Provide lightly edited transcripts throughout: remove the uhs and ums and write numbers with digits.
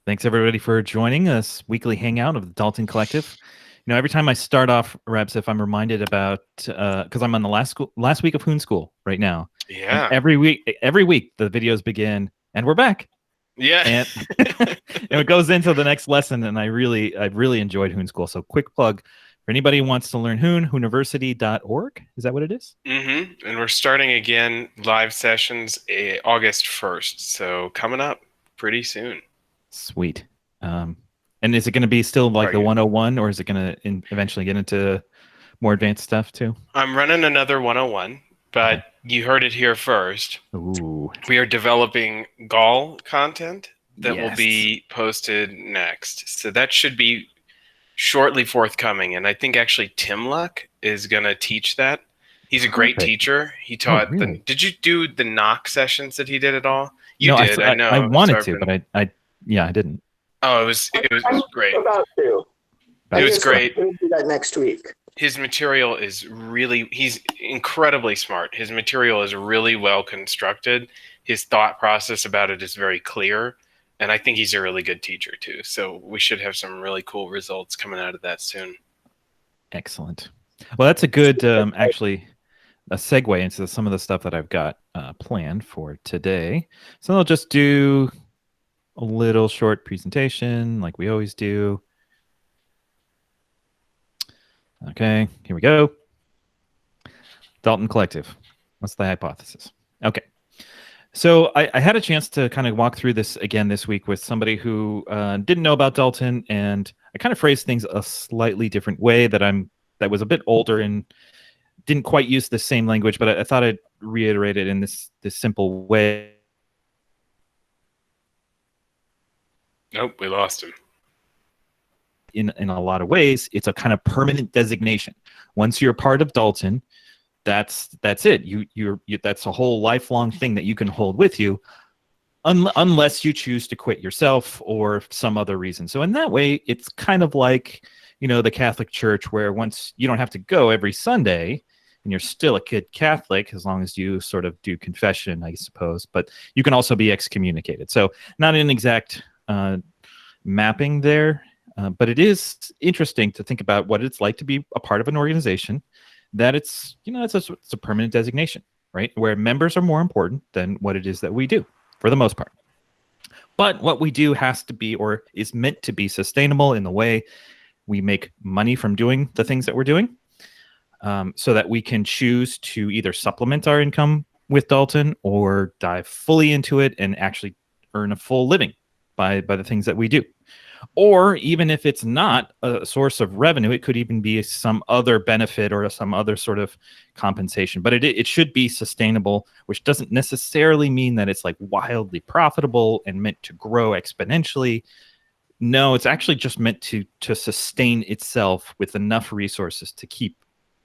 Thanks everybody for joining us weekly hangout of the Dalten Collective. You know, every time I start off, Rebs, I'm reminded about because I'm on the last week of Hoon School right now, and Yeah. every week the videos begin, and we're back, Yeah. and and it goes into the next lesson, and I've really enjoyed Hoon School. So, quick plug for anybody who wants to learn Hoon, hooniversity.org. Is that what it is? And we're starting again live sessions August 1st. So coming up pretty soon. Sweet. And is it going to be still like Are the you? 101, or is it going to eventually get into more advanced stuff too? I'm running another 101, Okay. but you heard it here first. Ooh, We are developing Gall content that will yes. be posted next. So that should be shortly forthcoming. And I think actually Tim Luck is going to teach that. He's a great Perfect. teacher. He Oh, taught the. really? Did you do the knock sessions that he did at all? You No, did, I I know. So wanted I've to, been. but yeah, I didn't. Oh, it was I'm great. about to. It I was just going great. to do that next week. His material is really, he's incredibly smart. His material is really well constructed. His thought process about it is very clear. And I think he's a really good teacher too. So we should have some really cool results coming out of that soon. Excellent. Well, that's a good, actually, a segue into some of the stuff that I've got planned for today. So I'll just do a little short presentation like we always do. Okay, here we go. Dalten Collective. What's the hypothesis? Okay. So I had a chance to kind of walk through this again this week with somebody who didn't know about Dalton, and I kind of phrased things a slightly different way that was a bit older and didn't quite use the same language, but I thought I'd reiterate it in this simple way. Nope, we lost him. In a lot of ways, it's a kind of permanent designation. Once you're part of Dalton, that's it. You're that's a whole lifelong thing that you can hold with you, unless you choose to quit yourself or some other reason. So in that way, it's kind of like, the Catholic Church, where once you don't have to go every Sunday, and you're still a good Catholic as long as you sort of do confession, I suppose. But you can also be excommunicated. So not an exact mapping there, but it is interesting to think about what it's like to be a part of an organization that it's a permanent designation, right? Where members are more important than what it is that we do, for the most part. But what we do has to be, or is meant to be, sustainable in the way we make money from doing the things that we're doing, so that we can choose to either supplement our income with Dalton or dive fully into it and actually earn a full living by the things that we do. Or even if it's not a source of revenue, it could even be some other benefit or some other sort of compensation. But it should be sustainable, which doesn't necessarily mean that it's like wildly profitable and meant to grow exponentially. No, it's actually just meant to sustain itself with enough resources to keep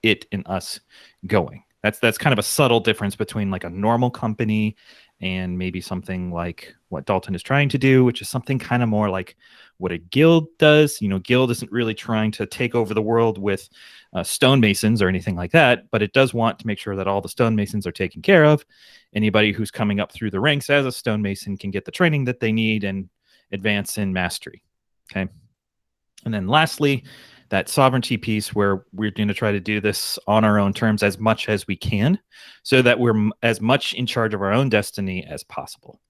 it and us going. That's kind of a subtle difference between like a normal company and maybe something like what Dalton is trying to do, which is something kind of more like what a guild does. Guild isn't really trying to take over the world with stonemasons or anything like that, but it does want to make sure that all the stonemasons are taken care of. Anybody who's coming up through the ranks as a stonemason can get the training that they need and advance in mastery. Okay. And then lastly, that sovereignty piece, where we're going to try to do this on our own terms as much as we can, so that we're as much in charge of our own destiny as possible.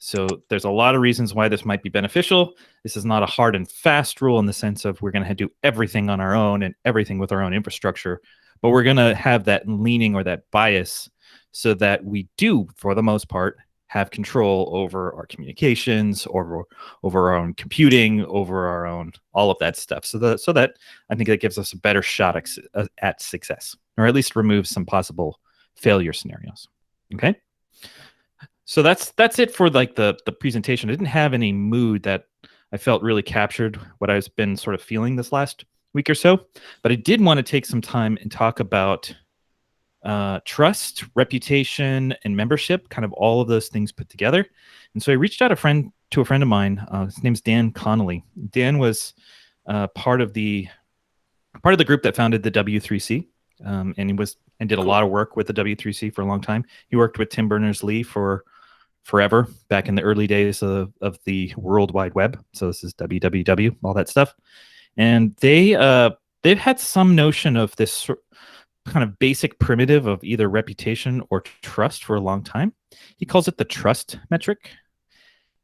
So there's a lot of reasons why this might be beneficial. This is not a hard and fast rule in the sense of we're going to do everything on our own and everything with our own infrastructure, but we're going to have that leaning or that bias so that we do, for the most part, have control over our communications, over our own computing, over our own all of that stuff. So that I think that gives us a better shot at success, or at least removes some possible failure scenarios. Okay. So that's it for like the presentation. I didn't have any mood that I felt really captured what I've been sort of feeling this last week or so, but I did want to take some time and talk about trust, reputation, and membership, kind of all of those things put together. And so I reached out to a friend of mine. His name's Dan Connolly. Dan was part of the group that founded the W3C, and he did a lot of work with the W3C for a long time. He worked with Tim Berners-Lee for forever, back in the early days of the World Wide Web. So this is www, all that stuff. And they've had some notion of this kind of basic primitive of either reputation or trust for a long time. He calls it the trust metric.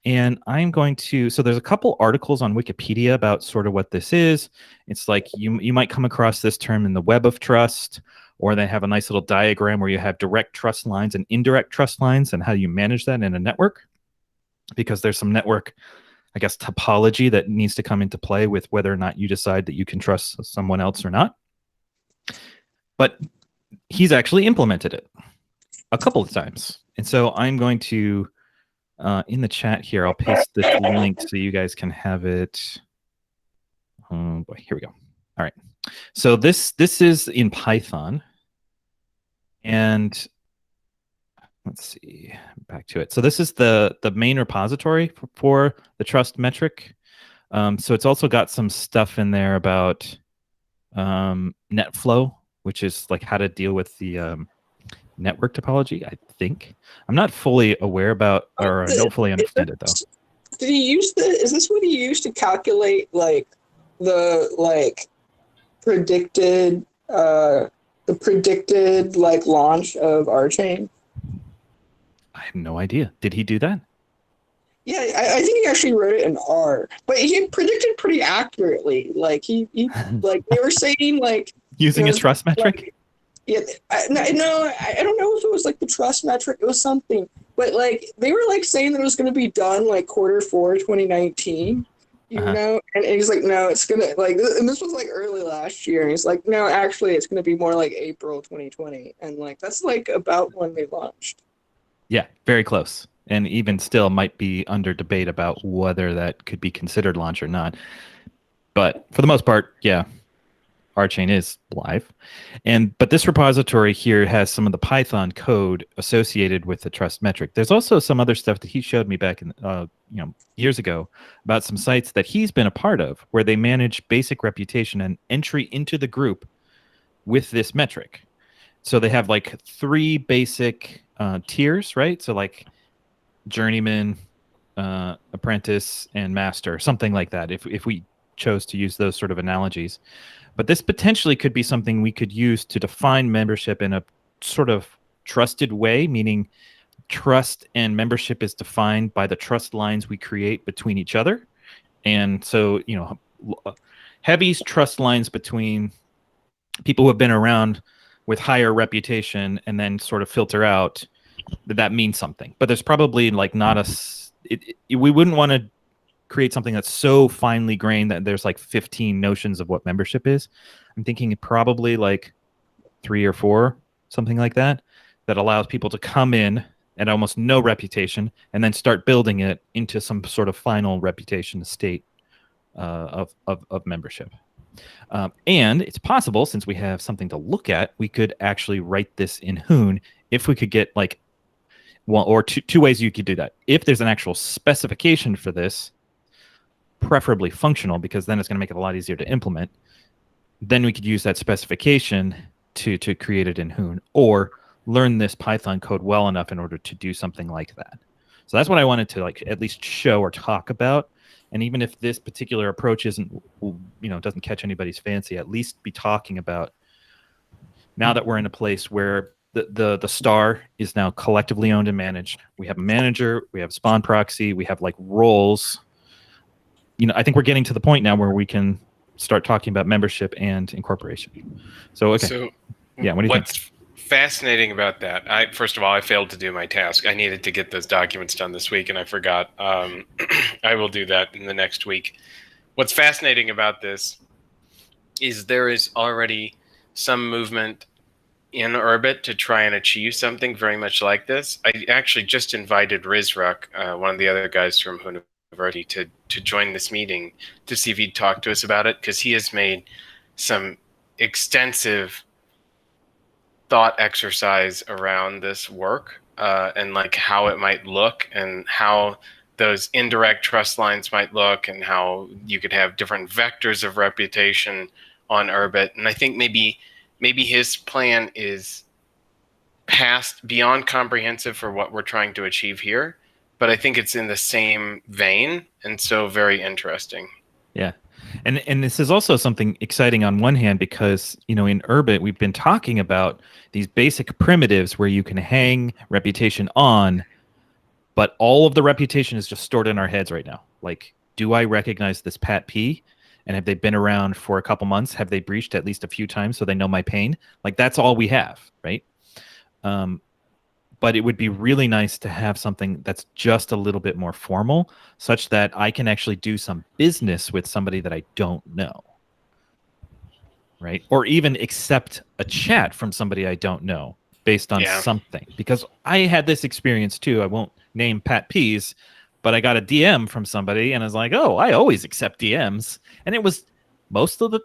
And I'm going to, so there's a couple articles on Wikipedia about sort of what this is. It's like you might come across this term in the web of trust, or they have a nice little diagram where you have direct trust lines and indirect trust lines and how you manage that in a network. Because there's some network, I guess, topology that needs to come into play with whether or not you decide that you can trust someone else or not. But he's actually implemented it a couple of times. And so I'm going to, in the chat here, I'll paste this link so you guys can have it. Oh boy, here we go. All right. So this is in Python. And let's see, back to it. So this is the main repository for the trust metric. So it's also got some stuff in there about NetFlow, which is like how to deal with the network topology, I think. I'm not fully aware about, or I don't fully understand it though. Did he use is this what he used to calculate like the predicted like launch of our chain? I have no idea. Did he do that? Yeah, I think he actually wrote it in R, but he predicted pretty accurately. Like he like they were saying like using a trust metric. Like, yeah, I don't know if it was like the trust metric. It was something, but like they were like saying that it was going to be done like Q4 2019. You know, and he's like, no, it's gonna like, and this was like early last year. And he's like, no, actually, it's gonna be more like April 2020, and like that's like about when they launched. Yeah, very close. And even still might be under debate about whether that could be considered launch or not. But for the most part, yeah, our chain is live. But this repository here has some of the Python code associated with the trust metric. There's also some other stuff that he showed me back in years ago about some sites that he's been a part of where they manage basic reputation and entry into the group with this metric. So they have like 3 basic tiers, right? So like journeyman, apprentice, and master, something like that, if we chose to use those sort of analogies. But this potentially could be something we could use to define membership in a sort of trusted way, meaning trust and membership is defined by the trust lines we create between each other. And so, Heavy's trust lines between people who have been around with higher reputation and then sort of filter out that means something. But there's probably like not we wouldn't want to create something that's so finely grained that there's like 15 notions of what membership is. I'm thinking probably like 3 or 4, something like that, that allows people to come in at almost no reputation and then start building it into some sort of final reputation state of membership. And it's possible, since we have something to look at, we could actually write this in Hoon if we could get like one or two ways you could do that. If there's an actual specification for this, preferably functional, because then it's going to make it a lot easier to implement, then we could use that specification to create it in Hoon, or learn this Python code well enough in order to do something like that. So that's what I wanted to like at least show or talk about. And even if this particular approach doesn't catch anybody's fancy, at least be talking about, now that we're in a place where the star is now collectively owned and managed. We have a manager, we have spawn proxy, we have like roles. I think we're getting to the point now where we can start talking about membership and incorporation. So, okay. So, yeah, what do you think? What's fascinating about that? First of all, I failed to do my task. I needed to get those documents done this week, and I forgot. I will do that in the next week. What's fascinating about this is there is already some movement in Urbit to try and achieve something very much like this. I actually just invited Rizruk, one of the other guys from University, to join this meeting to see if he'd talk to us about it, because he has made some extensive thought exercise around this work and like how it might look and how those indirect trust lines might look and how you could have different vectors of reputation on Urbit. And I think maybe his plan is beyond comprehensive for what we're trying to achieve here, but I think it's in the same vein, and so very interesting. Yeah. And this is also something exciting on one hand because, in Urbit, we've been talking about these basic primitives where you can hang reputation on, but all of the reputation is just stored in our heads right now. Like, do I recognize this Pat P? And have they been around for a couple months? Have they breached at least a few times so they know my pain? Like, that's all we have, right? But it would be really nice to have something that's just a little bit more formal, such that I can actually do some business with somebody that I don't know, right? Or even accept a chat from somebody I don't know based on something. Because I had this experience too. I won't name Pat P's, but I got a DM from somebody and I was like, oh, I always accept DMs. And it was most of the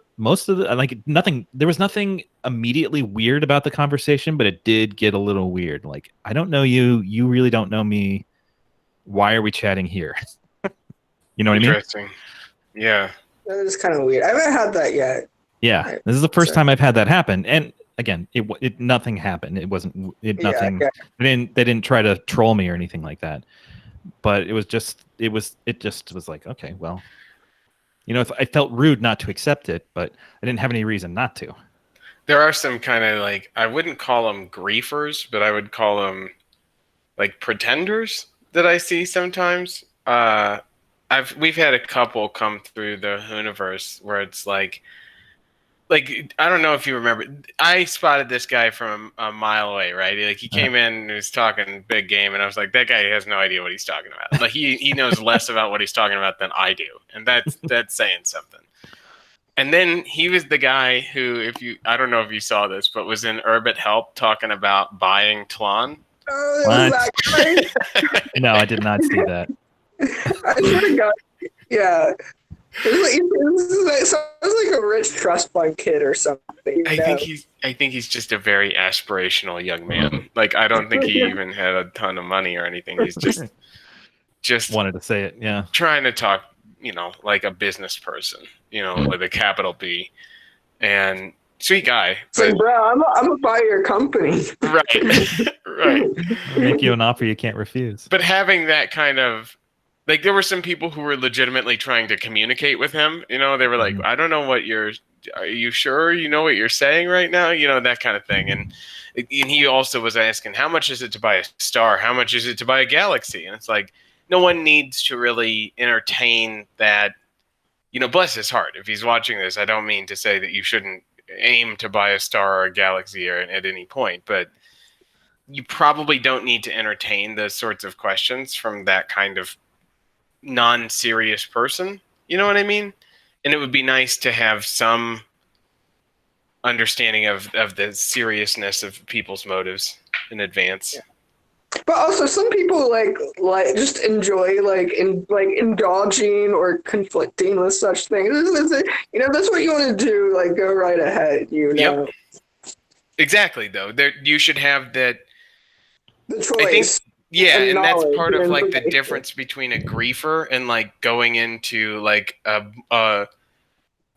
like nothing, there was nothing immediately weird about the conversation, but it did get a little weird. Like, I don't know you really don't know me. Why are we chatting here? You know what I mean? Interesting. Yeah. That is kind of weird. I haven't had that yet. Yeah. This is the first time I've had that happen. And again, it nothing happened. It wasn't nothing. Yeah. They didn't try to troll me or anything like that. But it just was like, okay, well, I felt rude not to accept it, but I didn't have any reason not to. There are some kind of like, I wouldn't call them griefers, but I would call them like pretenders that I see sometimes. We've had a couple come through the universe where it's like I don't know if you remember, I spotted this guy from a mile away, right? Like he came in and he was talking big game, and I was like, that guy has no idea what he's talking about. Like he knows less about what he's talking about than I do, and that's saying something. And then he was the guy who, I don't know if you saw this, but was in Urbit Help talking about buying Tlon. Oh, What? that No, I did not see that. I swear to God. Yeah. It sounds like a rich trust fund kid or something. I think he's just a very aspirational young man. Like, I don't think he even had a ton of money or anything. He's just wanted to say it. Yeah. Trying to talk, like a business person, with a capital B, and sweet guy. It's like, bro, I'm gonna buy your company. Right. Right. Make you an offer you can't refuse. But having that kind of, like, there were some people who were legitimately trying to communicate with him. They were like, I don't know are you sure you know what you're saying right now? That kind of thing. And he also was asking, how much is it to buy a star? How much is it to buy a galaxy? And it's like, no one needs to really entertain that. Bless his heart. If he's watching this, I don't mean to say that you shouldn't aim to buy a star or a galaxy at any point, but you probably don't need to entertain those sorts of questions from that kind of non-serious person. You know what I mean? And it would be nice to have some understanding of the seriousness of people's motives in advance. Yeah. But also, some people like just enjoy indulging or conflicting with such things. That's what you want to do. Like, go right ahead. Yep. Exactly. Though you should have that. The choice. I think, yeah, and that's part of like the difference between a griefer and like going into like the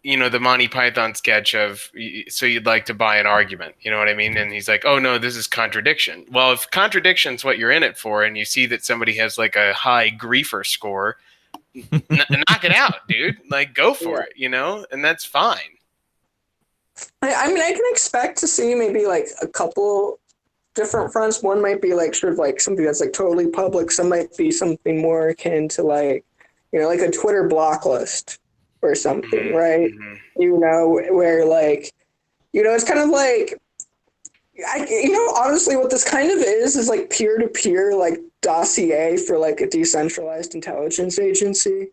Monty Python sketch of, so you'd like to buy an argument, you know what I mean? And he's like, oh no, this is contradiction. Well, if contradiction's what you're in it for, and you see that somebody has like a high griefer score, knock it out, dude. Like, go for it, and that's fine. I mean, I can expect to see maybe like a couple different fronts. One might be like sort of like something that's like totally public. Some might be something more akin to like, like a Twitter block list or something, right? Where like, it's kind of like, honestly, what this kind of is like peer-to-peer like dossier for like a decentralized intelligence agency.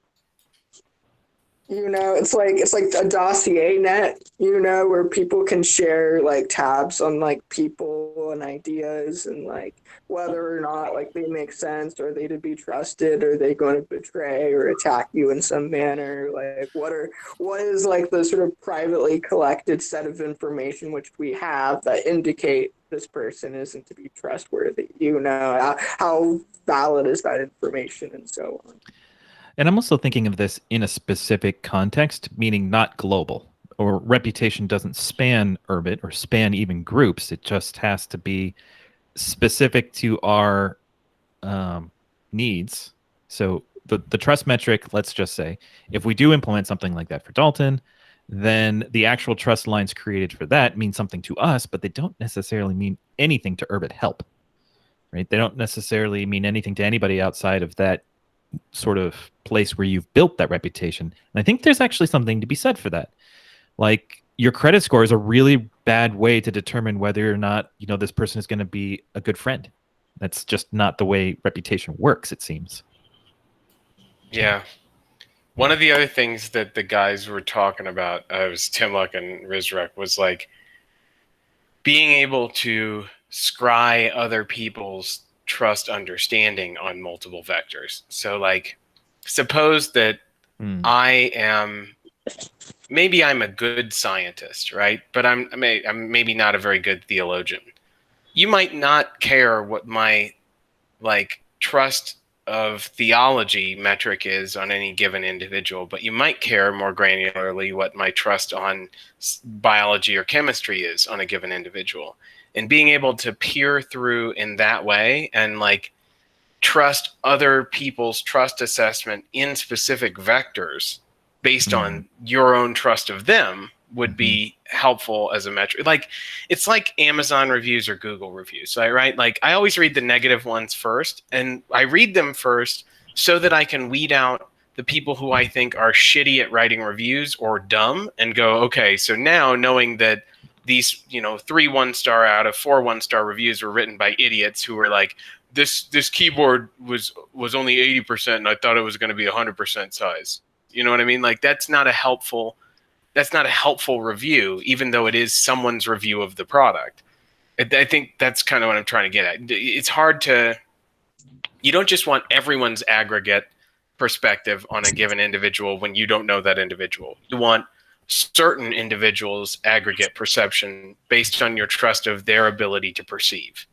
It's like a dossier net, where people can share like tabs on like people and ideas and like whether or not like they make sense, or they to be trusted, or they going to betray or attack you in some manner. Like what is like the sort of privately collected set of information which we have that indicate this person isn't to be trustworthy, how valid is that information, and so on. And I'm also thinking of this in a specific context, meaning not global. Or reputation doesn't span Urbit or span even groups. It just has to be specific to our needs. So the trust metric, let's just say, if we do implement something like that for Dalton, then the actual trust lines created for that mean something to us, but they don't necessarily mean anything to Urbit help, right? They don't necessarily mean anything to anybody outside of that sort of place where you've built that reputation. And I think there's actually something to be said for that. Like, your credit score is a really bad way to determine whether or not, this person is going to be a good friend. That's just not the way reputation works, it seems. Yeah. One of the other things that the guys were talking about, it was Tim Luck and Rizrek, was like being able to scry other people's trust understanding on multiple vectors. So like, suppose that maybe I'm a good scientist, right? But I'm maybe not a very good theologian. You might not care what my trust of theology metric is on any given individual, but you might care more granularly what my trust on biology or chemistry is on a given individual. And being able to peer through in that way and trust other people's trust assessment in specific vectors based on your own trust of them would be helpful as a metric. It's like Amazon reviews or Google reviews, right? I always read the negative ones first, and I read them first so that I can weed out the people who I think are shitty at writing reviews or dumb and go, okay, so now knowing that these, 3 1-star out of 4 1-star reviews were written by idiots who were like, this keyboard was only 80% and I thought it was going to be 100% size. You know what I mean? That's not a helpful review, even though it is someone's review of the product. I think that's kind of what I'm trying to get at. It's hard you don't just want everyone's aggregate perspective on a given individual when you don't know that individual. You want certain individuals' aggregate perception based on your trust of their ability to perceive.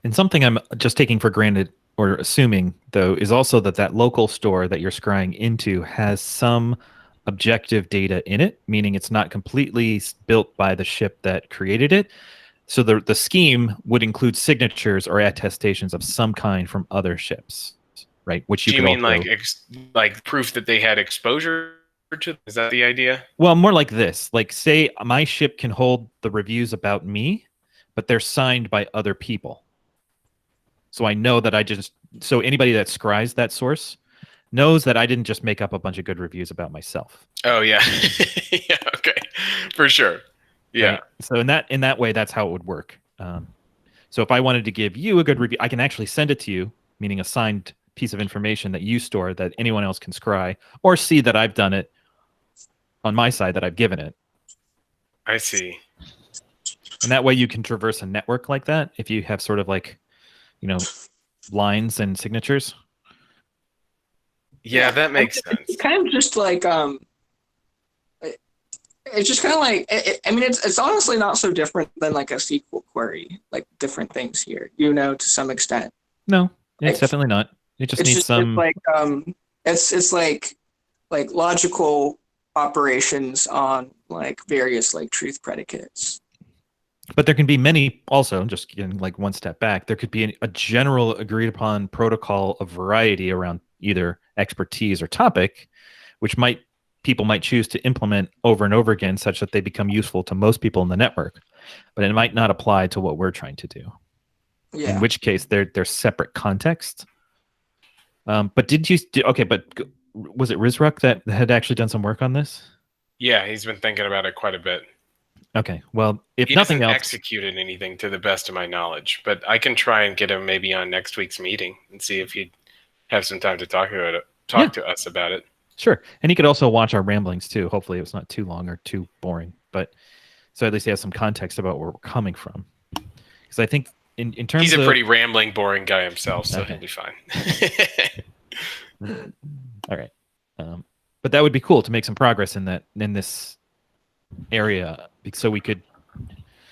And something I'm just taking for granted or assuming, though, is also that local store that you're scrying into has some objective data in it, meaning it's not completely built by the ship that created it. So the scheme would include signatures or attestations of some kind from other ships, right? Which you do you mean like proof that they had exposure to? Is that the idea? Well, more like this. Say my ship can hold the reviews about me, but they're signed by other people. So I know that so anybody that scries that source knows that I didn't just make up a bunch of good reviews about myself. Oh yeah. Yeah, okay. For sure. Yeah. Right? So in that way, that's how it would work. So if I wanted to give you a good review, I can actually send it to you, meaning a signed piece of information that you store that anyone else can scry or see that I've done it on my side, that I've given it. I see. And that way you can traverse a network like that if you have sort of lines and signatures. Yeah, that makes sense. It's kind of just it's just kind of it's honestly not so different than a SQL query, different things here, to some extent. No, it's definitely not. It just needs some. It's logical operations on various truth predicates. But there can be many also, just getting one step back, there could be a general agreed upon protocol of variety around either expertise or topic, which people might choose to implement over and over again such that they become useful to most people in the network. But it might not apply to what we're trying to do. Yeah. In which case they're separate contexts. But but was it Rizruk that had actually done some work on this? Yeah, he's been thinking about it quite a bit. Okay, well, if he nothing else, executed anything to the best of my knowledge, but I can try and get him maybe on next week's meeting and see if he'd have some time to talk to us about it. Sure, and he could also watch our ramblings too. Hopefully, it was not too long or too boring, but so at least he has some context about where we're coming from. Because I think in terms he's a pretty rambling, boring guy himself, so he'll be fine. All right, but that would be cool to make some progress in this area, so we could,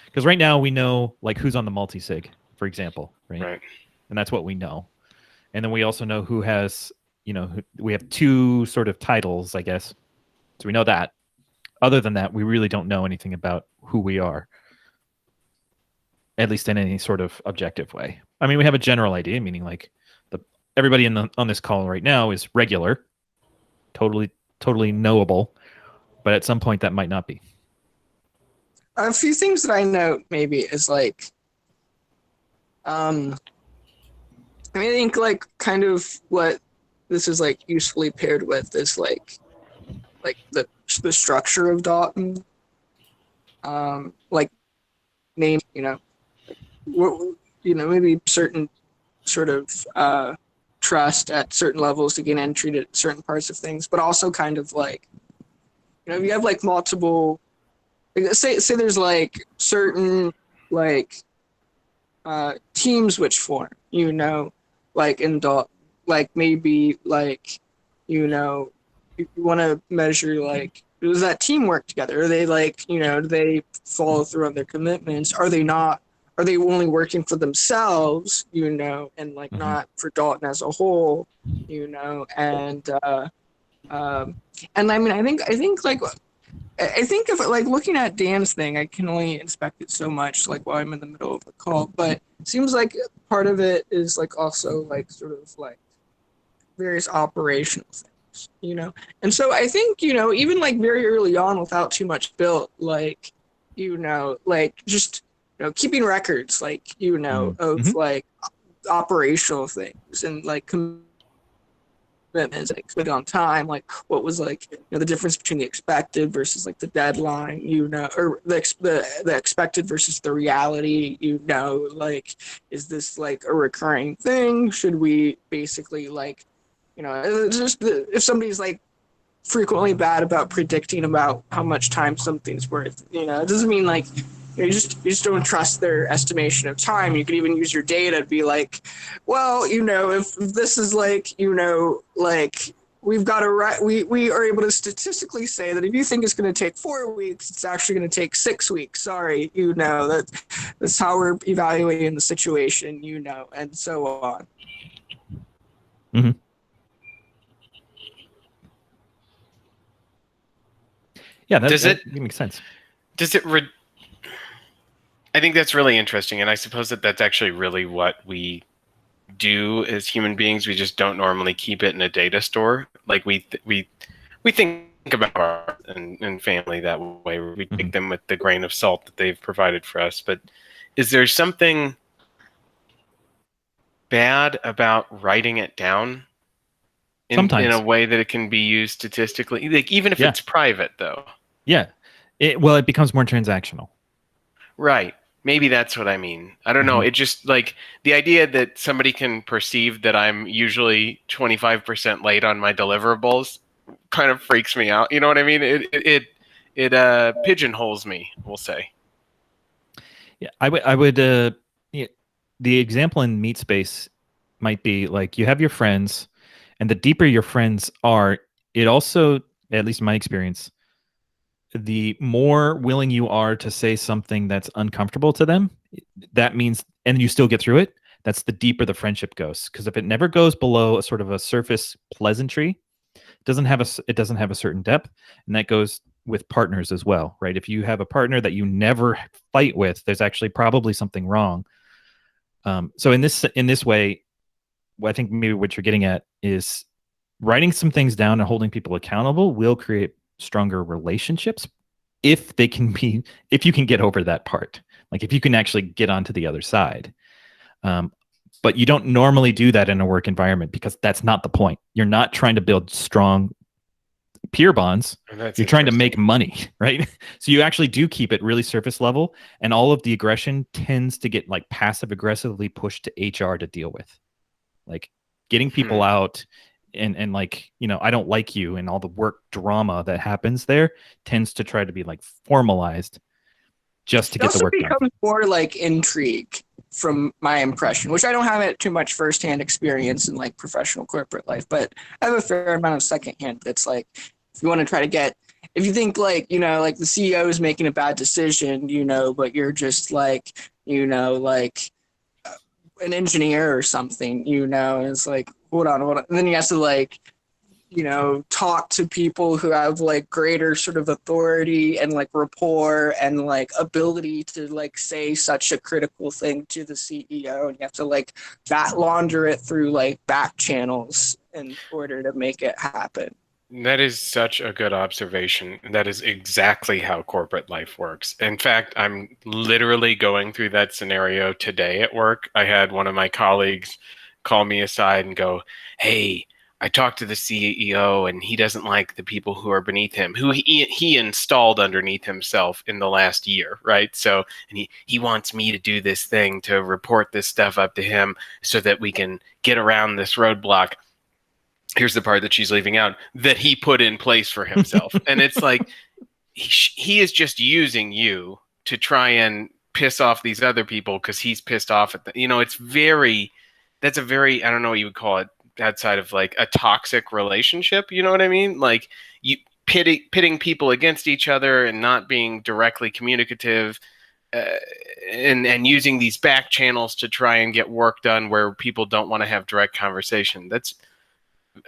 because right now we know who's on the multi-sig, for example, right? And that's what we know, and then we also know who has, we have 2 sort of titles, I guess, so we know that. Other than that, we really don't know anything about who we are, at least in any sort of objective way. I mean, we have a general idea, meaning everybody on this call right now is regular, totally knowable, but at some point that might not be. A few things that I note maybe is like, I mean, I think like kind of what this is like usefully paired with is like the structure of Dalton, like name, maybe certain sort of trust at certain levels to gain entry to certain parts of things, but also kind of like, if you have like multiple, like, say there's like certain like teams which form, like in Dalton, like maybe like, you want to measure like, does that team work together? Are they like, do they follow through on their commitments? Are they not? Are they only working for themselves, and like not for Dalton as a whole, and I mean, I think like, I think if like looking at Dan's thing, I can only inspect it so much, like while I'm in the middle of the call, but it seems like part of it is like also like sort of like various operational things, and so I think, even like very early on without too much built, like, like just, keeping records, like, of like operational things and like commitments, like committed on time, like what was like, the difference between the expected versus like the deadline, or the expected versus the reality, like, is this like a recurring thing? Should we basically like, just if somebody's like frequently bad about predicting about how much time something's worth, it doesn't mean like, you just don't trust their estimation of time. You could even use your data to be like, well, if this is like, like we've got we are able to statistically say that if you think it's going to take 4 weeks, it's actually going to take 6 weeks. Sorry, that's how we're evaluating the situation, and so on. Mm-hmm. Yeah, that makes sense. Does it? I think that's really interesting, and I suppose that's actually really what we do as human beings. We just don't normally keep it in a data store. Like we think about our and family that way. We take them with the grain of salt that they've provided for us. But is there something bad about writing it down in a way that it can be used statistically, like even if it's private, though? Yeah, it becomes more transactional. Right. Maybe that's what I mean. I don't know. It just like the idea that somebody can perceive that I'm usually 25% late on my deliverables kind of freaks me out. You know what I mean? It pigeonholes me, we'll say. Yeah, I would the example in meat space might be like you have your friends, and the deeper your friends are, it also, at least in my experience, the more willing you are to say something that's uncomfortable to them, that means, and you still get through it, that's the deeper the friendship goes. Because if it never goes below a sort of a surface pleasantry, it doesn't have a certain depth, and that goes with partners as well, right? If you have a partner that you never fight with, there's actually probably something wrong. So in this way, I think maybe what you're getting at is writing some things down and holding people accountable will create stronger relationships if you can get over that part, like if you can actually get onto the other side. But you don't normally do that in a work environment because that's not the point. You're not trying to build strong peer bonds. You're trying to make money, right? So you actually do keep it really surface level, and all of the aggression tends to get like passive aggressively pushed to HR to deal with, like getting people out and like, I don't like you, and all the work drama that happens there tends to try to be like formalized just to get the work done. It also becomes more like intrigue from my impression, which I don't have too much firsthand experience in like professional corporate life, but I have a fair amount of secondhand. That's like, if you want to try to get, if you think like, like the CEO is making a bad decision, but you're just like, like an engineer or something, and it's like, hold on. And then you have to like talk to people who have like greater sort of authority and like rapport and like ability to like say such a critical thing to the CEO, and you have to like launder it through like back channels in order to make it happen. That is such a good observation. That is exactly how corporate life works. In fact, I'm literally going through that scenario today at work. I had one of my colleagues call me aside and go, "Hey, I talked to the CEO and he doesn't like the people who are beneath him, who he installed underneath himself in the last year, right? So, and he wants me to do this thing to report this stuff up to him so that we can get around this roadblock." Here's the part that she's leaving out, that he put in place for himself. And it's like, he is just using you to try and piss off these other people because he's pissed off at it's that's a very, I don't know what you would call it outside of like a toxic relationship. You know what I mean? Like you pitting people against each other and not being directly communicative, and using these back channels to try and get work done where people don't want to have direct conversation. That's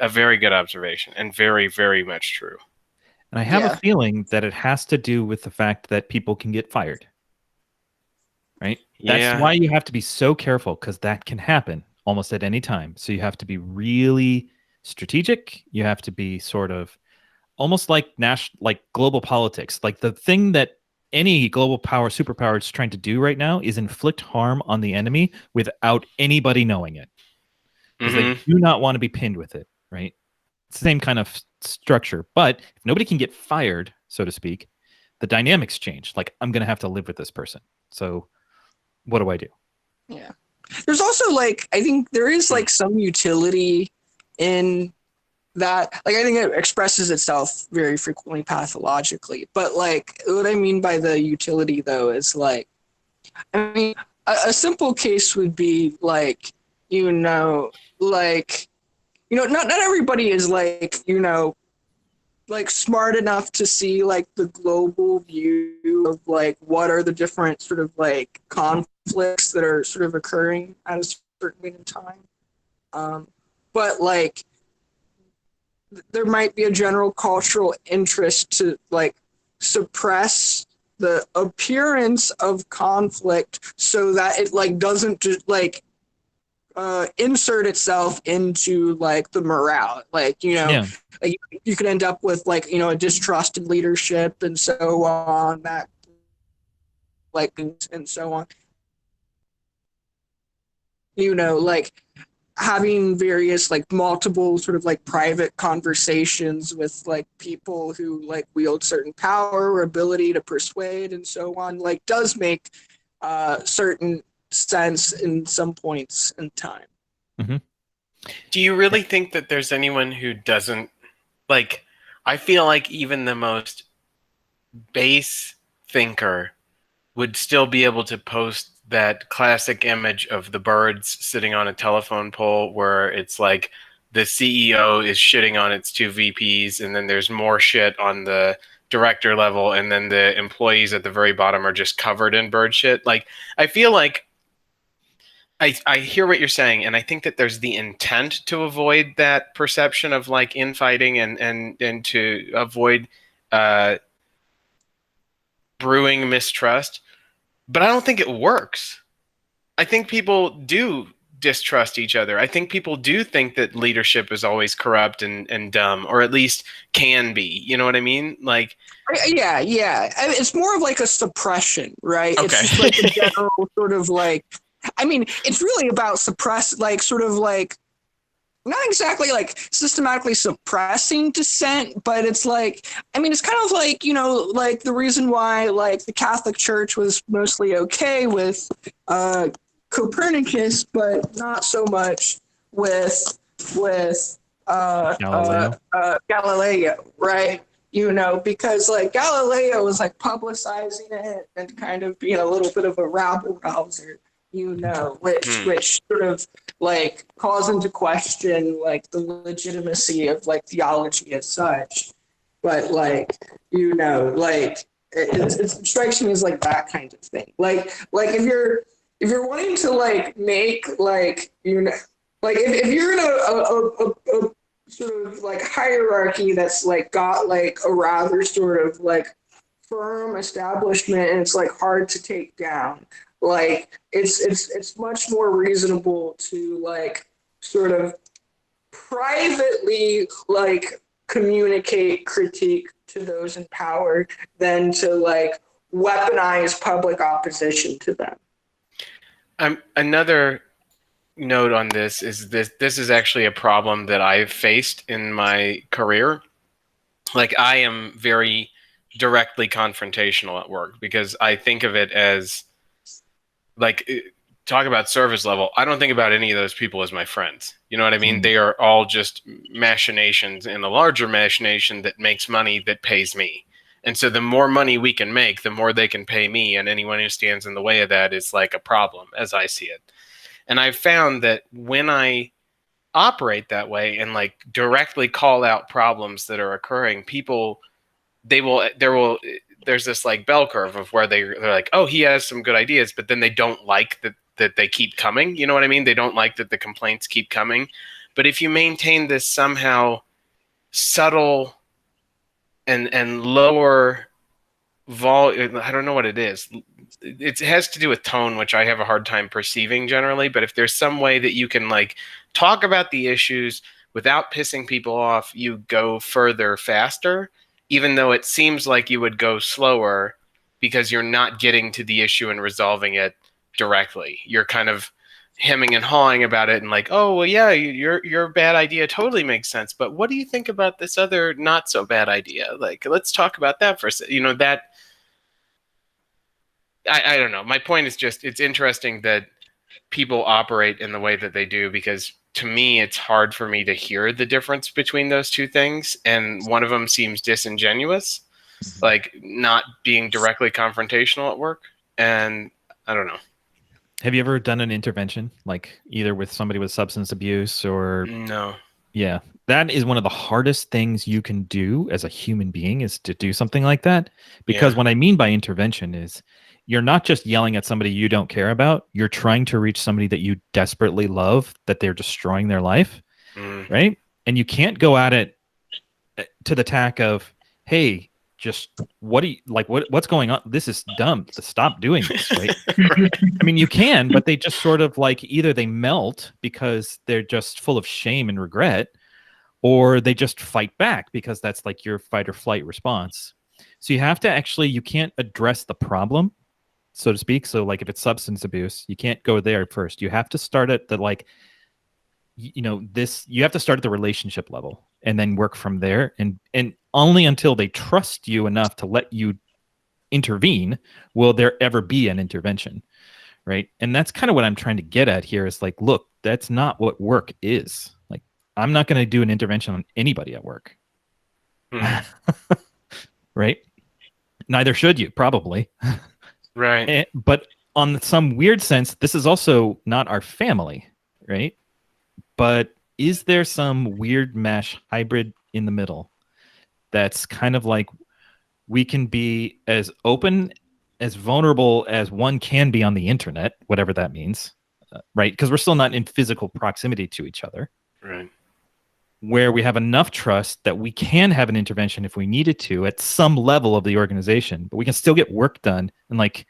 a very good observation and very, very much true. And I have a feeling that it has to do with the fact that people can get fired. Right? Yeah. That's why you have to be so careful, because that can happen almost at any time. So you have to be really strategic. You have to be sort of almost like global politics. Like the thing that any global power, superpower is trying to do right now is inflict harm on the enemy without anybody knowing it. Because they do not want to be pinned with it. Right? It's the same kind of structure. But if nobody can get fired, so to speak, the dynamics change. Like, I'm going to have to live with this person. So what do I do? Yeah. There's also like, I think there is like some utility in that. Like, I think it expresses itself very frequently pathologically. But like, what I mean by the utility though is like, I mean, a simple case would be like, not everybody is like, like smart enough to see like the global view of like what are the different sort of like conflicts that are sort of occurring at a certain point in time. But like there might be a general cultural interest to like suppress the appearance of conflict so that it like doesn't just like insert itself into like the morale, like like you could end up with like a distrust in leadership and so on, that like and so on, like having various like multiple sort of like private conversations with like people who like wield certain power or ability to persuade and so on, like does make certain sense in some points in time. Mm-hmm. Do you really think that there's anyone who doesn't, like, I feel like even the most base thinker would still be able to post that classic image of the birds sitting on a telephone pole where it's like the CEO is shitting on its two VPs and then there's more shit on the director level and then the employees at the very bottom are just covered in bird shit. Like, I feel like I hear what you're saying, and I think that there's the intent to avoid that perception of like infighting and to avoid brewing mistrust, but I don't think it works. I think people do distrust each other. I think people do think that leadership is always corrupt and dumb, or at least can be. You know what I mean? Like, yeah. I mean, it's more of like a suppression, right? Okay. It's just like a general sort of like, I mean, it's really about suppress, like sort of like, not exactly like systematically suppressing dissent, but it's like, I mean, it's kind of like, like the reason why like the Catholic Church was mostly okay with Copernicus, but not so much with Galileo, right? Because like Galileo was like publicizing it and kind of being a little bit of a rabble rouser, which sort of like calls into question like the legitimacy of like theology as such. But like, like it strikes me as like that kind of thing. Like if you're wanting to like make like like if you're in sort of like hierarchy that's like got like a rather sort of like firm establishment, and it's like hard to take down. Like it's much more reasonable to like sort of privately like communicate critique to those in power than to like weaponize public opposition to them. Another note on this is this is actually a problem that I've faced in my career. Like, I am very directly confrontational at work because I think of it as like, talk about service level. I don't think about any of those people as my friends. You know what I mean? They are all just machinations in a larger machination that makes money that pays me. And so the more money we can make, the more they can pay me. And anyone who stands in the way of that is like a problem, as I see it. And I've found that when I operate that way and like directly call out problems that are occurring, people, there's this like bell curve of where they're like, oh, he has some good ideas, but then they don't like that they keep coming. You know what I mean? They don't like that the complaints keep coming. But if you maintain this somehow subtle and lower volume, I don't know what it is. It has to do with tone, which I have a hard time perceiving generally. But if there's some way that you can like talk about the issues without pissing people off, you go further faster, even though it seems like you would go slower because you're not getting to the issue and resolving it directly. You're kind of hemming and hawing about it and like, oh, well, yeah, your bad idea totally makes sense. But what do you think about this other not so bad idea? Like, let's talk about that for a second. You know, that I don't know. My point is just, it's interesting that people operate in the way that they do, because to me, it's hard for me to hear the difference between those two things. And one of them seems disingenuous, like not being directly confrontational at work. And I don't know. Have you ever done an intervention, like either with somebody with substance abuse or? No. Yeah, that is one of the hardest things you can do as a human being, is to do something like that. Because Yeah. what I mean by intervention is you're not just yelling at somebody you don't care about. You're trying to reach somebody that you desperately love, that they're destroying their life, right? And you can't go at it to the tack of, hey, just what do you like? What's going on? This is dumb. Stop doing this, right? I mean, you can, but they just sort of like, either they melt because they're just full of shame and regret, or they just fight back because that's like your fight or flight response. So you have to actually, you can't address the problem, so to speak. So like if it's substance abuse, you can't go there first. You have to start at the like, you have to start at the relationship level and then work from there. And only until they trust you enough to let you intervene will there ever be an intervention, right? And that's kind of what I'm trying to get at here, is like, look, that's not what work is. Like, I'm not going to do an intervention on anybody at work. Right? Neither should you, probably. Right. But on some weird sense, this is also not our family, right? But is there some weird mesh hybrid in the middle that's kind of like, we can be as open, as vulnerable as one can be on the internet, whatever that means, right? Because we're still not in physical proximity to each other. Right. Where we have enough trust that we can have an intervention if we needed to at some level of the organization, but we can still get work done and like,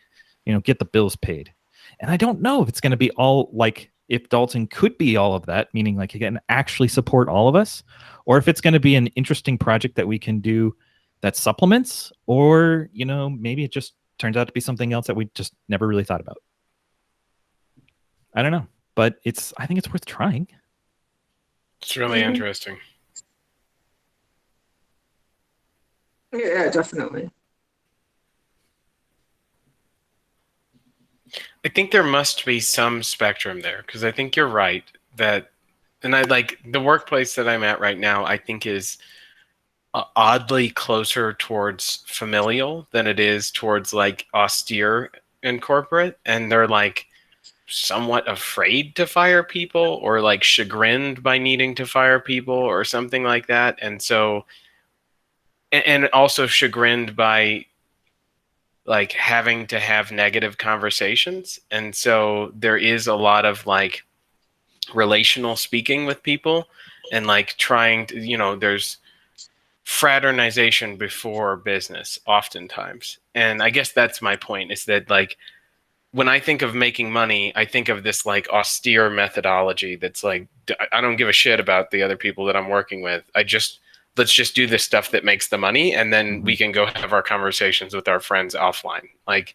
get the bills paid. And I don't know if it's going to be all like, if Dalten could be all of that, meaning like he can actually support all of us, or if it's going to be an interesting project that we can do that supplements, or, maybe it just turns out to be something else that we just never really thought about. I don't know, but I think it's worth trying. It's really interesting. Yeah, definitely. I think there must be some spectrum there, because I think you're right that, and I like the workplace that I'm at right now, I think is oddly closer towards familial than it is towards like austere and corporate. And they're like somewhat afraid to fire people, or like chagrined by needing to fire people or something like that. And so, and also chagrined by like having to have negative conversations. And so there is a lot of like relational speaking with people. and like trying to, there's fraternization before business oftentimes. And I guess that's my point, is that like when I think of making money, I think of this like austere methodology that's like, I don't give a shit about the other people that I'm working with. Let's just do this stuff that makes the money, and then we can go have our conversations with our friends offline. Like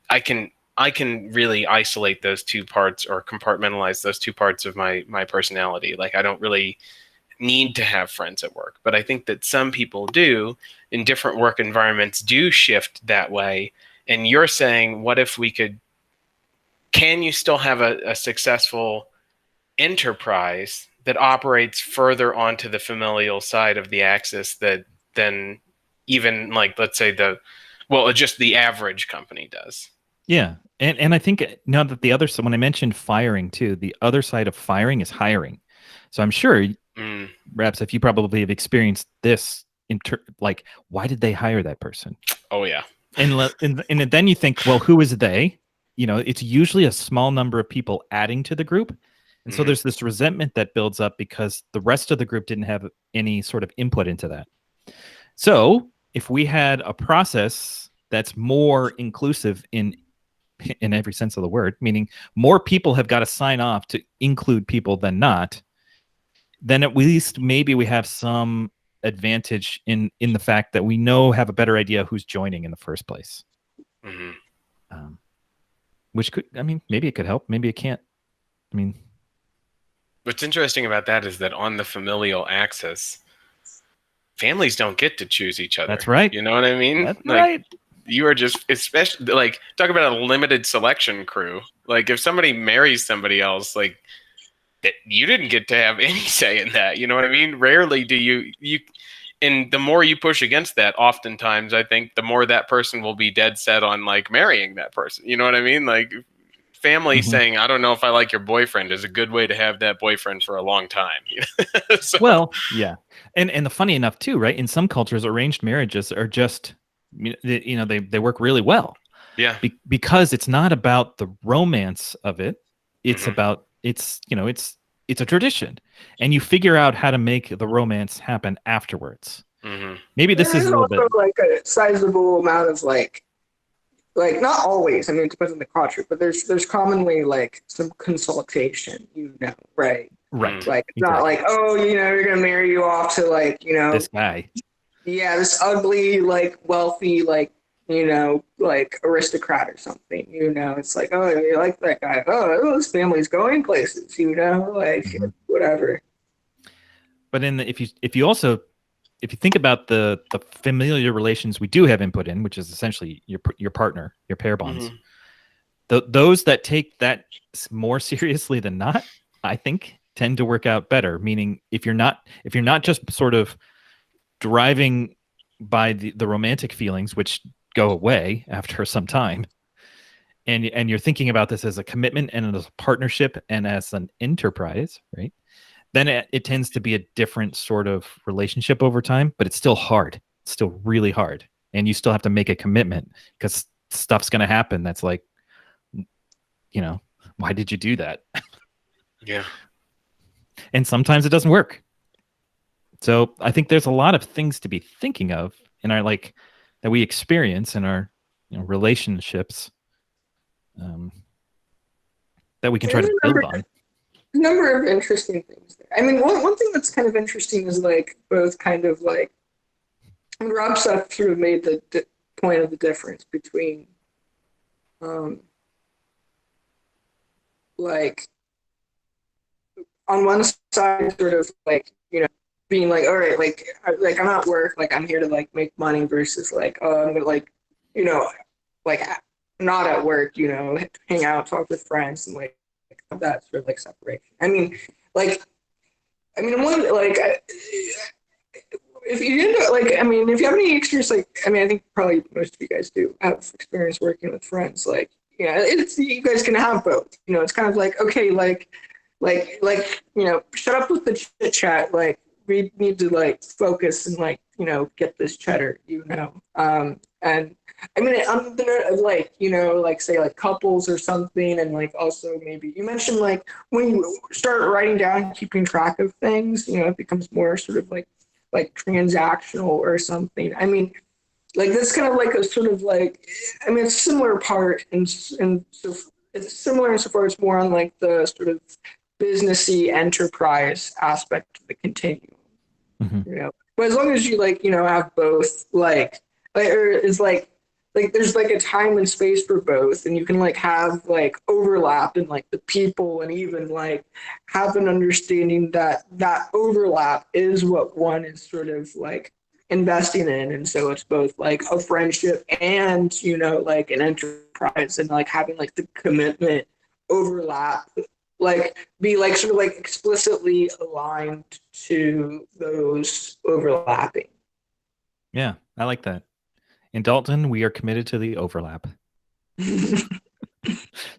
I can really isolate those two parts, or compartmentalize those two parts of my personality. Like I don't really need to have friends at work, but I think that some people do, in different work environments, do shift that way. And you're saying, what if we can you still have a successful enterprise that operates further onto the familial side of the axis than even, like, let's say just the average company does? Yeah. And I think now that when I mentioned firing too, the other side of firing is hiring. So I'm sure, Raps, if you probably have experienced this, like, why did they hire that person? Oh, yeah. And then you think, well, who is they? It's usually a small number of people adding to the group. And so there's this resentment that builds up because the rest of the group didn't have any sort of input into that. So if we had a process that's more inclusive in every sense of the word, meaning more people have got to sign off to include people than not, then at least maybe we have some advantage in the fact that we have a better idea who's joining in the first place. Which could, maybe it could help, maybe it can't. What's interesting about that is that on the familial axis, families don't get to choose each other. That's right. You know what I mean? That's right. You are just, especially, like, talk about a limited selection crew. Like, if somebody marries somebody else, like, you didn't get to have any say in that. You know what I mean? Rarely do you, and the more you push against that, oftentimes, I think the more that person will be dead set on, like, marrying that person. You know what I mean? Like, family saying, I don't know if I like your boyfriend, is a good way to have that boyfriend for a long time. So. Well, yeah. And the funny enough too, right? In some cultures, arranged marriages are just, they work really well. Yeah. Because it's not about the romance of it. It's about, it's a tradition, and you figure out how to make the romance happen afterwards. Maybe this is a little bit like a sizable amount of like not always. It depends on the culture, but there's commonly like some consultation. Right? Right. Like it's not like, oh, you're gonna marry you off to like this guy. Yeah, this ugly, like wealthy, like like aristocrat or something. It's like, oh, you like that guy? Oh, his family's going places. Like whatever. But if you think about the familial relations we do have input in, which is essentially your partner, your pair bonds, those that take that more seriously than not, I think, tend to work out better. Meaning, if you're not just sort of driving by the romantic feelings, which go away after some time, and you're thinking about this as a commitment and as a partnership and as an enterprise, right? Then it tends to be a different sort of relationship over time, but it's still hard. It's still really hard. And you still have to make a commitment because stuff's going to happen. That's like, why did you do that? Yeah. And sometimes it doesn't work. So I think there's a lot of things to be thinking of in our, like, that we experience in our relationships that we can try to build on. A number of interesting things there. One thing that's kind of interesting is like both kind of like, and Rob sort of made the point of the difference between like on one side sort of like being like, all right, like I'm at work, like I'm here to like make money, versus like, oh, I'm gonna like like not at work, hang out, talk with friends, and like that sort of like separation. One like if you didn't like, if you have any experience, like, I think probably most of you guys do have experience working with friends, like, it's, you guys can have both. It's kind of like, okay, like shut up with the chit chat, like we need to like focus and like, get this cheddar, and I mean, on the note of like, like say like couples or something, and like also maybe you mentioned like when you start writing down, keeping track of things, it becomes more sort of like transactional or something. I mean, like that's kind of like a sort of like, I mean, it's similar part and so it's similar insofar as more on like the sort of businessy enterprise aspect of the continuum, But as long as you like, have both, or is like there's like a time and space for both, and you can like have like overlap in like the people, and even like have an understanding that that overlap is what one is sort of like investing in, and so it's both like a friendship and like an enterprise, and like having like the commitment overlap, like be like sort of like explicitly aligned to those overlapping. Yeah, I like that. In Dalton, we are committed to the overlap. To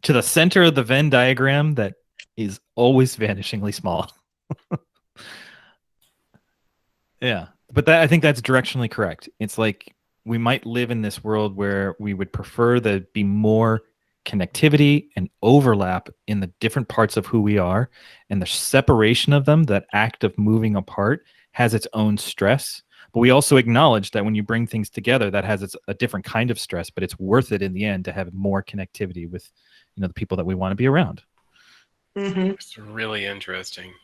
the center of the Venn diagram that is always vanishingly small. Yeah. But I think that's directionally correct. It's like we might live in this world where we would prefer there be more connectivity and overlap in the different parts of who we are, and the separation of them, that act of moving apart, has its own stress. But we also acknowledge that when you bring things together, that has a different kind of stress, but it's worth it in the end to have more connectivity with the people that we want to be around. Mm-hmm. It's really interesting.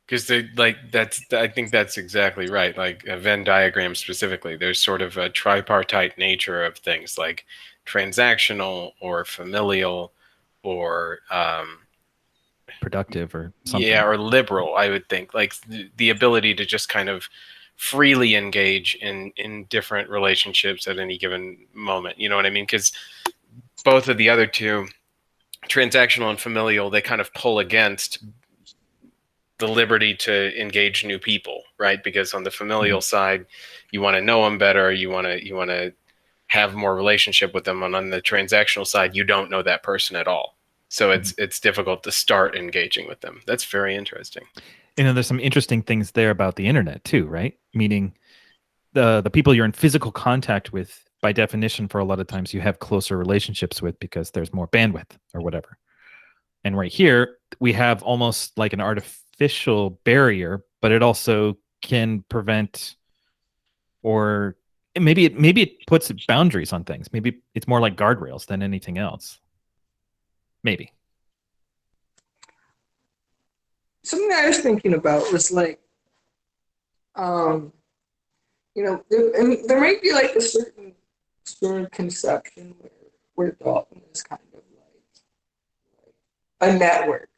Because I think that's exactly right. Like a Venn diagram specifically, there's sort of a tripartite nature of things, like transactional or familial or Productive or something. yeah, or liberal. I would think like the ability to just kind of freely engage in different relationships at any given moment. You know what I mean? Because both of the other two, transactional and familial, they kind of pull against the liberty to engage new people, right? Because on the familial side, you want to know them better, you want to have more relationship with them, and on the transactional side, you don't know that person at all, so it's difficult to start engaging with them. That's very interesting. There's some interesting things there about the internet too, right? Meaning the people you're in physical contact with, by definition, for a lot of times you have closer relationships with because there's more bandwidth or whatever. And right here, we have almost like an artificial barrier, but it also can prevent, or maybe it puts boundaries on things. Maybe it's more like guardrails than anything else. Maybe. Something I was thinking about was like, there might be like a certain sort of conception where Dalton is kind of like a network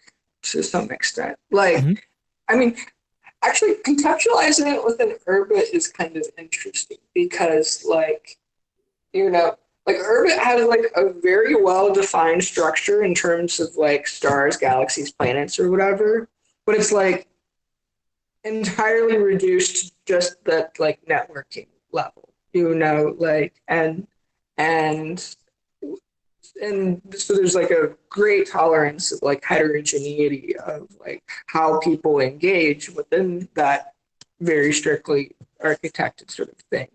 to some extent. Like, I mean, actually contextualizing it within Urbit is kind of interesting because like, like Urbit has like a very well-defined structure in terms of like stars, galaxies, planets, or whatever, but it's like entirely reduced to just that like networking level, like and so there's like a great tolerance of like heterogeneity of like how people engage within that very strictly architected sort of thing.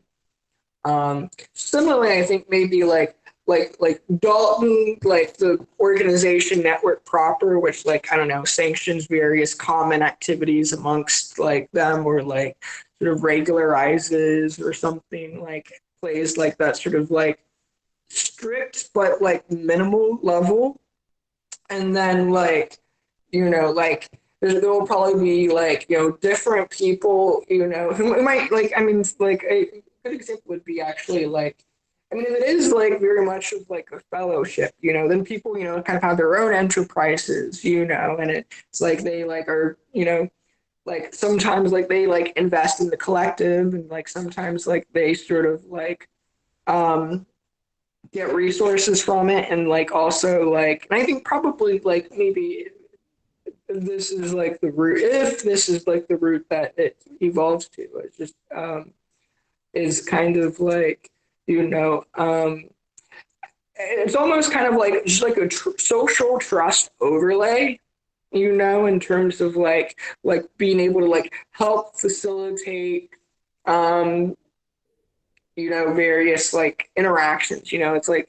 Similarly, I think maybe like Dalton, like the organization network proper, which like I don't know, sanctions various common activities amongst like them, or like sort of regularizes or something, like plays like that sort of like strict but like minimal level. And then like like there will probably be like different people who might like, I mean, like a good example would be actually like, I mean, if it is like very much of like a fellowship, then people kind of have their own enterprises, and it's like they like are like sometimes like they like invest in the collective, and like sometimes like they sort of like get resources from it, and like also like, and I think probably like maybe this is like the route, if this is like the route that it evolves to, it's just is kind of like it's almost kind of like just like a social trust overlay in terms of like being able to like help facilitate um various like interactions. It's like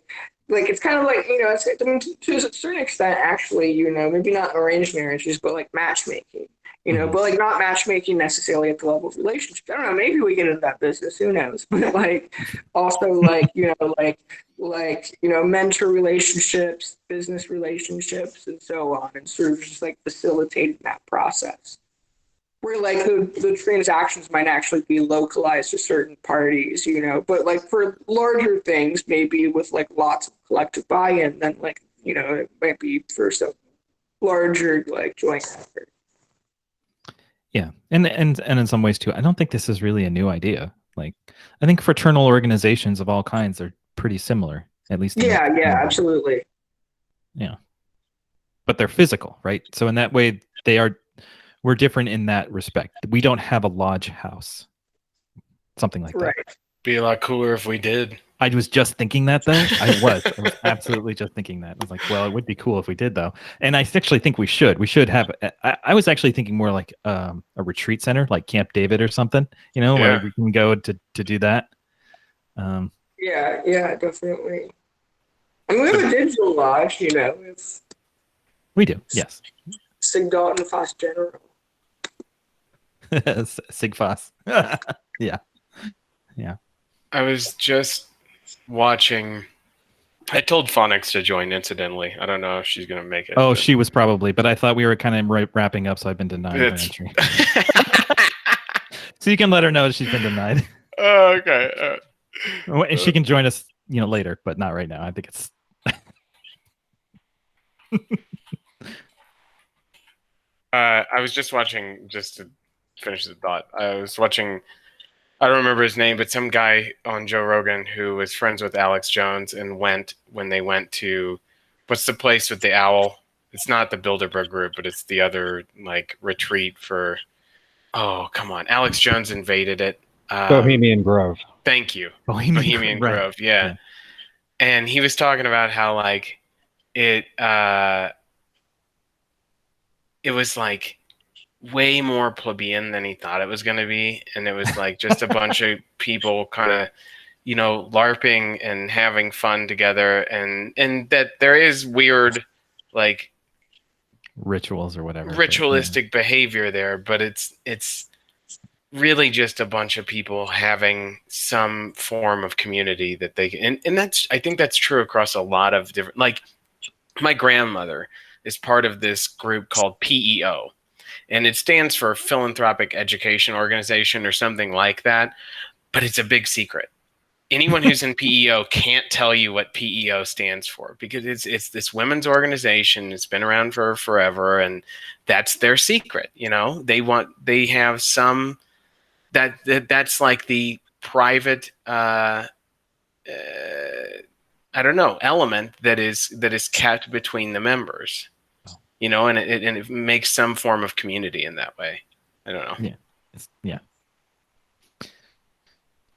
it's kind of like it's, I mean, to a certain extent actually, maybe not arranged marriages, but like matchmaking. But like not matchmaking necessarily at the level of relationships. I don't know, maybe we get into that business, who knows? But like also like mentor relationships, business relationships, and so on, and sort of just like facilitating that process where like the transactions might actually be localized to certain parties, but like for larger things, maybe with like lots of collective buy-in, then like, it might be for some larger like joint effort. Yeah, and in some ways too, I don't think this is really a new idea. Like, I think fraternal organizations of all kinds are pretty similar, at least. Yeah, absolutely. Yeah, but they're physical, right? So in that way, we're different in that respect. We don't have a lodge house, something like that. Right. Be a lot cooler if we did. I was just thinking that, though. I was absolutely just thinking that. I was like, well, it would be cool if we did, though. And I actually think we should. We should have. I was actually thinking more like a retreat center, like Camp David or something. Where we can go to do that. Yeah, definitely. I mean, we have a digital lodge. We do. Yes. Sig Dalten Fast General. Sigfoss. Yeah. I was just watching. I told Phonics to join, incidentally. I don't know if she's going to make it. Oh, she was probably, but I thought we were kind of wrapping up, so I've been denied her entry. So you can let her know she's been denied. Oh, okay. And she can join us, later, but not right now. I think it's. I was just watching, just to finish the thought. I was watching. I don't remember his name, but some guy on Joe Rogan who was friends with Alex Jones and when they went to, what's the place with the owl? It's not the Bilderberg group, but it's the other like retreat for, oh, come on. Alex Jones invaded it. Bohemian Grove. Thank you. Bohemian right. Grove. Yeah. And he was talking about how like it was like way more plebeian than he thought it was going to be, and it was like just a bunch of people kind of LARPing and having fun together, and that there is weird like rituals or whatever, ritualistic behavior there, but it's really just a bunch of people having some form of community that they can, and that's, I think that's true across a lot of different, like my grandmother is part of this group called PEO. And it stands for Philanthropic Education Organization or something like that. But it's a big secret. Anyone who's in PEO can't tell you what PEO stands for, because it's this women's organization. It's been around for forever, and that's their secret. They have some that's like the private I don't know, element that is kept between the members. And it makes some form of community in that way. I don't know. Yeah.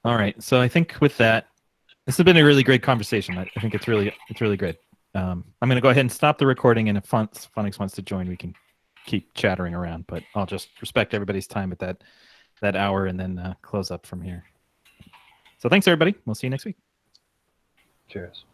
All right. So I think with that, this has been a really great conversation. I think it's really good. I'm going to go ahead and stop the recording, and if Phonics wants to join, we can keep chattering around. But I'll just respect everybody's time at that hour, and then close up from here. So thanks, everybody. We'll see you next week. Cheers.